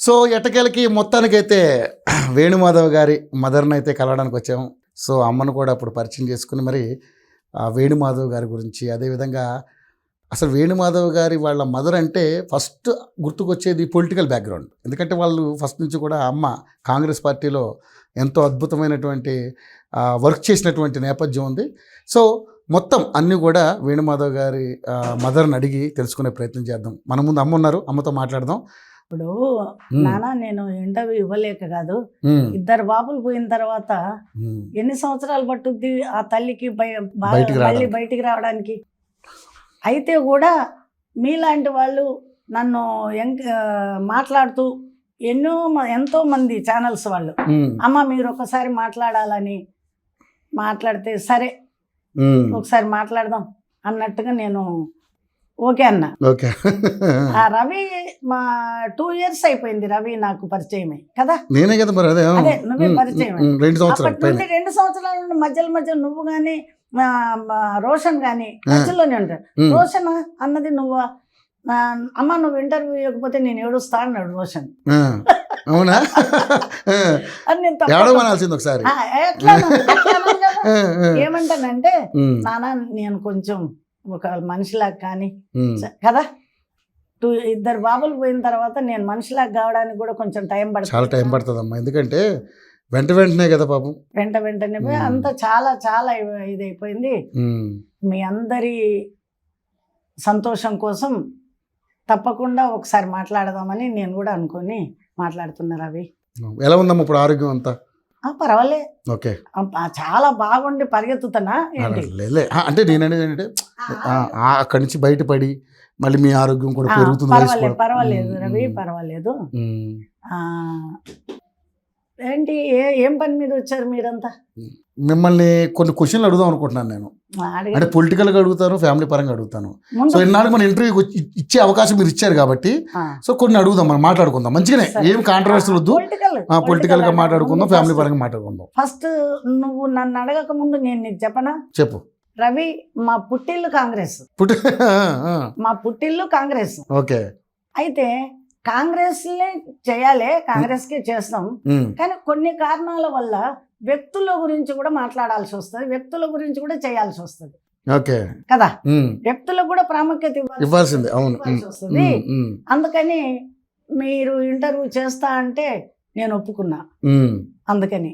So ఎట్టకేలకి మొత్తానికైతే వేణుమాధవ్ గారి మదర్ని అయితే కలవడానికి వచ్చాము. సో అమ్మను కూడా అప్పుడు పరిచయం చేసుకుని మరి వేణుమాధవ్ గారి గురించి, అదేవిధంగా అసలు వేణుమాధవ్ గారి వాళ్ళ మదర్ అంటే ఫస్ట్ గుర్తుకొచ్చేది పొలిటికల్ బ్యాక్గ్రౌండ్. ఎందుకంటే వాళ్ళు ఫస్ట్ నుంచి కూడా అమ్మ కాంగ్రెస్ పార్టీలో ఎంతో అద్భుతమైనటువంటి వర్క్ చేసినటువంటి నేపథ్యం ఉంది. సో మొత్తం అన్నీ కూడా వేణుమాధవ్ గారి మదర్ని అడిగి తెలుసుకునే ప్రయత్నం చేద్దాం. మన ముందు అమ్మ ఉన్నారు, అమ్మతో మాట్లాడదాం. ఇప్పుడు నాన్న నేను ఇంటర్వ్యూ ఇవ్వలేక కాదు, ఇద్దరు బాబులు పోయిన తర్వాత ఎన్ని సంవత్సరాలు పట్టుద్ది ఆ తల్లికి మళ్ళీ బయటికి రావడానికి. అయితే కూడా మీలాంటి వాళ్ళు నన్ను మాట్లాడుతూ ఎంతో మంది ఛానల్స్ వాళ్ళు అమ్మ మీరు ఒకసారి మాట్లాడాలని మాట్లాడితే సరే ఒకసారి మాట్లాడదాం అన్నట్టుగా నేను ఓకే అన్న. ఓకే. ఆ రవి మా 2 years అయిపోయింది రవి నాకు పరిచయమే కదా. నేనే కదా మరి. అదే నువ్వే పరిచయం. 2 సంవత్సరాల నుండి మధ్యలో నువ్వు కానీ రోషన్ కానీ మధ్యలోనే ఉంటాడు. రోషన్ అన్నది నువ్వు అమ్మ నువ్వు ఇంటర్వ్యూ ఇవ్వకపోతే నేను ఏడుస్తా అన్నాడు రోషన్. అవునా? ఏమంటానంటే నాన్న నేను కొంచెం ఒక మనిషిలాగా కానీ కదా, 2 బాబులు పోయిన తర్వాత నేను మనిషిలాగా కావడానికి కూడా కొంచెం టైం పడుతుంది. చాలా టైం పడుతుంది అమ్మా, ఎందుకంటే వెంటనే కదా పాపం. వెంటనే పోయి అంత చాలా చాలా ఇదైపోయింది. మీ అందరి సంతోషం కోసం తప్పకుండా ఒకసారి మాట్లాడదామని నేను కూడా అనుకొని మాట్లాడుతున్నారు. అవి ఎలా ఉందమ్మా ఇప్పుడు ఆరోగ్యం అంతా? పర్వాలే. ఓకే. చాలా బాగుండి పరిగెత్తుతున్నా. అంటే నేననేది ఏంటంటే అక్కడి నుంచి బయటపడి మళ్ళీ మీ ఆరోగ్యం కూడా పెరుగుతుంది. పర్వాలేదు రవి, పర్వాలేదు. ఏంటి ఏం పని మీద వచ్చారు మీరంతా? మిమ్మల్ని కొన్ని క్వశ్చన్లు అడుగుదాం అనుకుంటున్నాను నేను. అంటే పొలిటికల్గా అడుగుతాను, ఫ్యామిలీ పరంగా అడుగుతాను. సో ఇన్నాళ్ళు మన ఇంటర్వ్యూ ఇచ్చే అవకాశం మీరు ఇచ్చారు కాబట్టి సో కొన్ని అడుగుదాం, మనం మాట్లాడుకుందాం మంచిగానే. ఏం కాంట్రవర్సీ వద్దు, పొలిటికల్ గా మాట్లాడుకుందాం, ఫ్యామిలీ పరంగా మాట్లాడుకుందాం. ఫస్ట్ నువ్వు నన్ను అడగక ముందు నేను నీకు చెప్పనా? చెప్పు. రవి మా పుట్టిల్లు కాంగ్రెస్. మా పుట్టిల్లు కాంగ్రెస్. ఓకే. అయితే కాంగ్రెస్ చేయాలి, కాంగ్రెస్ కే చేస్తాం. కానీ కొన్ని కారణాల వల్ల వ్యక్తుల గురించి కూడా మాట్లాడాల్సి వస్తుంది, వ్యక్తుల గురించి కూడా చేయాల్సి వస్తుంది. ఓకే కదా, వ్యక్తులకు కూడా ప్రాముఖ్యత ఇవ్వాల్సింది వస్తుంది. అందుకని మీరు ఇంటర్వ్యూ చేస్తా అంటే నేను ఒప్పుకున్నా. అందుకని